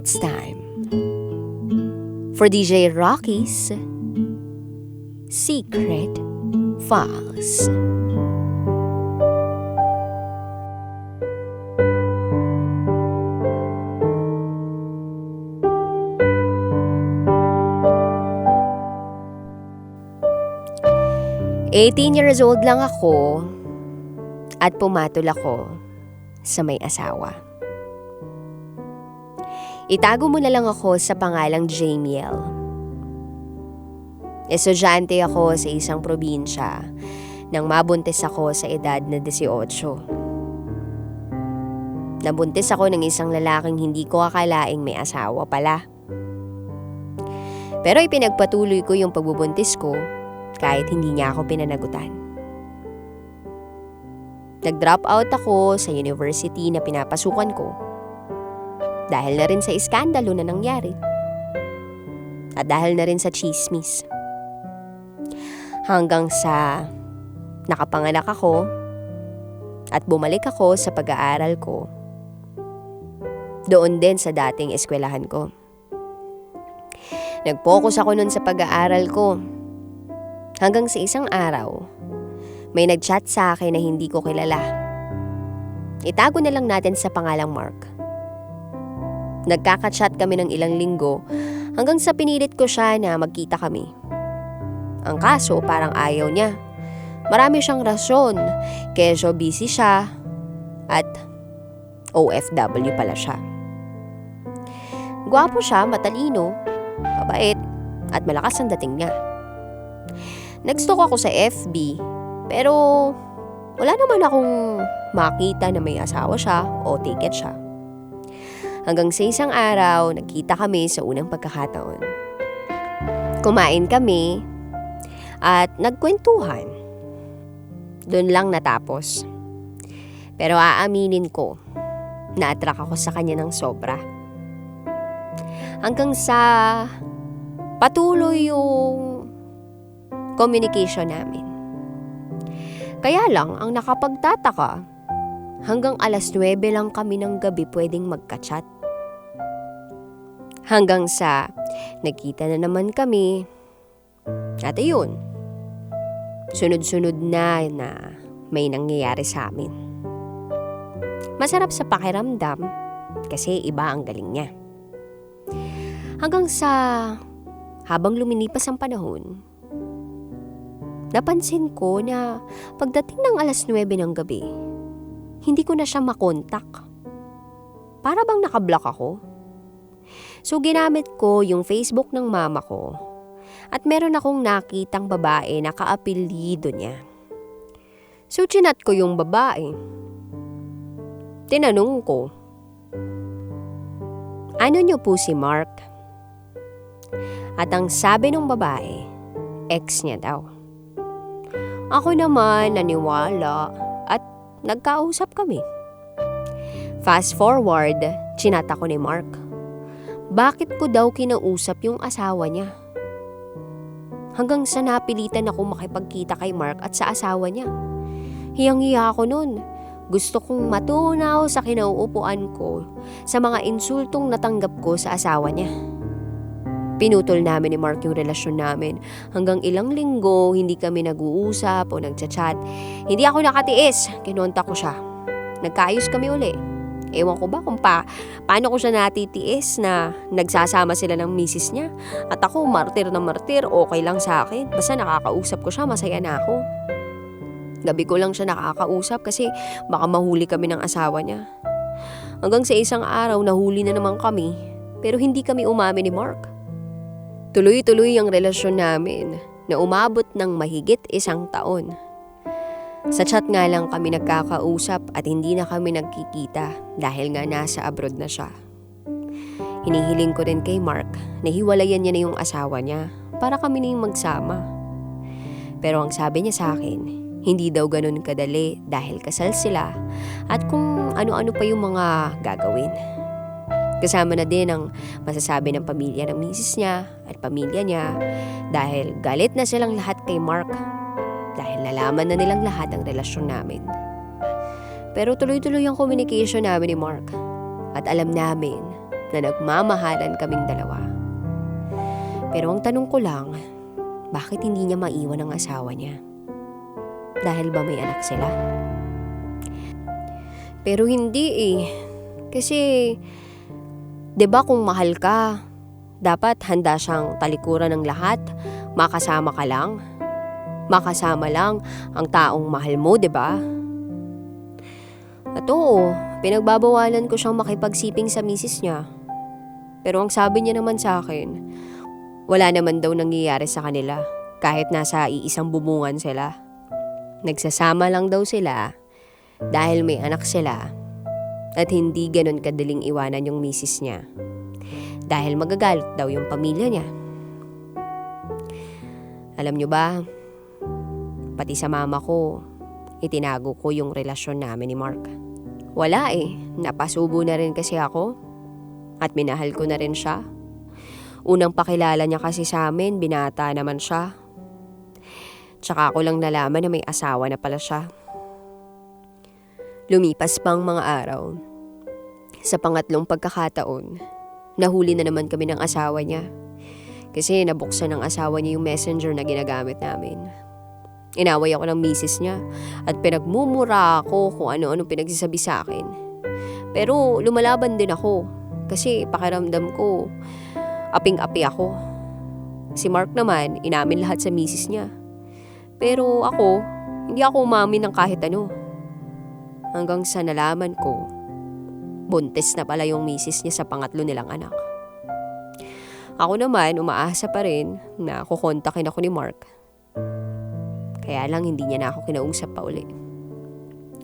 It's time for DJ Rocky's Secret Files. Eighteen years old lang ako at pumatol ako sa may asawa. Itago mo na lang ako sa pangalang Jamiel. Estudyante ako sa isang probinsya nang mabuntis ako sa edad na 18. Nabuntis ako ng isang lalaking hindi ko akalaing may asawa pala. Pero ipinagpatuloy ko yung pagbubuntis ko kahit hindi niya ako pinanagutan. Nag-drop out ako sa university na pinapasukan ko dahil na rin sa iskandalo na nangyari at dahil na rin sa chismis. Hanggang sa nakapanganak ako at bumalik ako sa pag-aaral ko doon din sa dating eskwelahan ko. Nag-focus ako nun sa pag-aaral ko hanggang sa isang araw may nag-chat sa akin na hindi ko kilala. Itago na lang natin sa pangalang Mark. Nagkaka-chat kami ng ilang linggo hanggang sa pinilit ko siya na magkita kami. Ang kaso parang ayaw niya. Marami siyang rason, kesyo busy siya at OFW pala siya. Gwapo siya, matalino, mabait at malakas ang dating niya. Nag-stalk ako sa FB pero wala naman akong makita na may asawa siya o ticket siya. Hanggang sa isang araw, nagkita kami sa unang pagkakataon. Kumain kami at nagkwentuhan. Doon lang natapos. Pero aaminin ko, na-attract ako sa kanya ng sobra. Hanggang sa patuloy yung communication namin. Kaya lang, ang nakapagtataka, hanggang 9:00 lang kami ng gabi pwedeng magka-chat. Hanggang sa nagkita na naman kami. At ayun, sunod-sunod na may nangyayari sa amin. Masarap sa pakiramdam kasi iba ang galing niya. Hanggang sa habang lumilipas ang panahon, napansin ko na pagdating ng 9:00 ng gabi, hindi ko na siya makontak. Para bang nakablock ako. So ginamit ko yung Facebook ng mama ko at meron akong nakitang babae na kaapelyido niya. So chinat ko yung babae. Tinanong ko, "Ano niyo po si Mark?" At ang sabi ng babae, ex niya daw. Ako naman naniwala at nagkausap kami. Fast forward, chinat ako ni Mark. Bakit ko daw kinausap yung asawa niya? Hanggang sa napilitan ako makipagkita kay Mark at sa asawa niya. Hiyang-hiya ako nun. Gusto kong matunaw sa kinauupuan ko sa mga insultong natanggap ko sa asawa niya. Pinutol namin ni Mark yung relasyon namin. Hanggang ilang linggo, hindi kami nag-uusap o nagchat-chat. Hindi ako nakatiis. Kinontak ko siya. Nagkaayos kami uli. Ewan ko ba kung paano ko siya natitiis na nagsasama sila ng misis niya. At ako, martir na martir, okay lang sa akin. Basta nakakausap ko siya, masaya na ako. Gabi ko lang siya nakakausap kasi baka mahuli kami ng asawa niya. Hanggang sa isang araw, nahuli na naman kami. Pero hindi kami umamin ni Mark. Tuloy-tuloy ang relasyon namin na umabot ng mahigit 1 taon. Sa chat nga lang kami nagkakausap at hindi na kami nagkikita dahil nga nasa abroad na siya. Hinihiling ko rin kay Mark na hiwalayan niya na yung asawa niya para kami na yung magsama. Pero ang sabi niya sa akin, hindi daw ganun kadali dahil kasal sila at kung ano-ano pa yung mga gagawin. Kasama na din ang masasabi ng pamilya ng misis niya at pamilya niya dahil galit na silang lahat kay Mark dahil nalaman na nilang lahat ang relasyon namin. Pero tuloy-tuloy ang communication namin ni Mark at alam namin na nagmamahalan kaming dalawa. Pero ang tanong ko lang, bakit hindi niya maiwan ang asawa niya? Dahil ba may anak sila? Pero hindi eh. Kasi, 'di ba kung mahal ka, dapat handa siyang talikuran ng lahat, makasama ka lang. Makasama lang ang taong mahal mo, 'di ba? At oo, pinagbabawalan ko siyang makipagsiping sa misis niya. Pero ang sabi niya naman sa akin, wala naman daw nangyayari sa kanila kahit nasa iisang bubungan sila. Nagsasama lang daw sila dahil may anak sila at hindi ganun kadaling iwanan yung misis niya. Dahil magagalit daw yung pamilya niya. Alam niyo ba, pati sa mama ko, itinago ko yung relasyon namin ni Mark. Wala eh, napasubo na rin kasi ako at minahal ko na rin siya. Unang pakilala niya kasi sa amin, binata naman siya. Tsaka ako lang nalaman na may asawa na pala siya. Lumipas pang mga araw. Sa pangatlong pagkakataon, nahuli na naman kami ng asawa niya. Kasi nabuksan ng asawa niya yung messenger na ginagamit namin. Inaway ako ng misis niya at pinagmumura ako kung ano-ano pinagsasabi sa akin. Pero lumalaban din ako kasi pakiramdam ko aping-api ako. Si Mark naman, inamin lahat sa misis niya. Pero ako, hindi ako umamin ng kahit ano. Hanggang sa nalaman ko, buntis na pala yung misis niya sa pangatlo nilang anak. Ako naman, umaasa pa rin na kukontakin ako ni Mark. Kaya lang hindi niya na ako kinausap pa uli.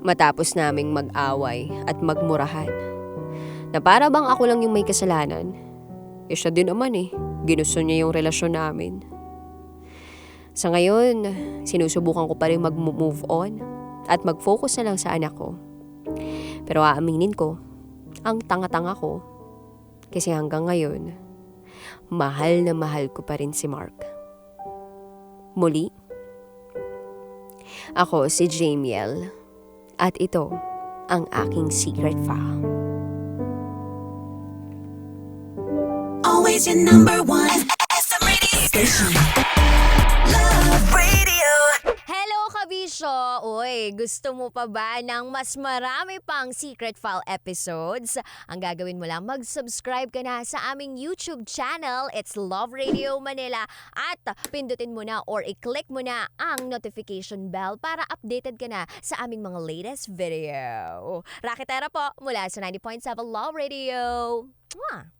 Matapos naming mag-away at magmurahan, na para bang ako lang yung may kasalanan, siya din naman eh. Ginusto niya yung relasyon namin. Sa ngayon, sinusubukan ko pa rin mag-move on at mag-focus na lang sa anak ko. Pero aaminin ko, ang tanga-tanga ko. Kasi hanggang ngayon, mahal na mahal ko pa rin si Mark. Muli, ako si Jamiel at ito ang aking secret file. Always your number one SM radio station. Love Radio. Hello, kabisyo! Uy, gusto mo pa ba ng mas marami pang Secret File episodes? Ang gagawin mo lang, mag-subscribe ka na sa aming YouTube channel. It's Love Radio Manila. At pindutin mo na or i-click mo na ang notification bell para updated ka na sa aming mga latest video. Rakitera po mula sa 90.7 Love Radio. Mwah!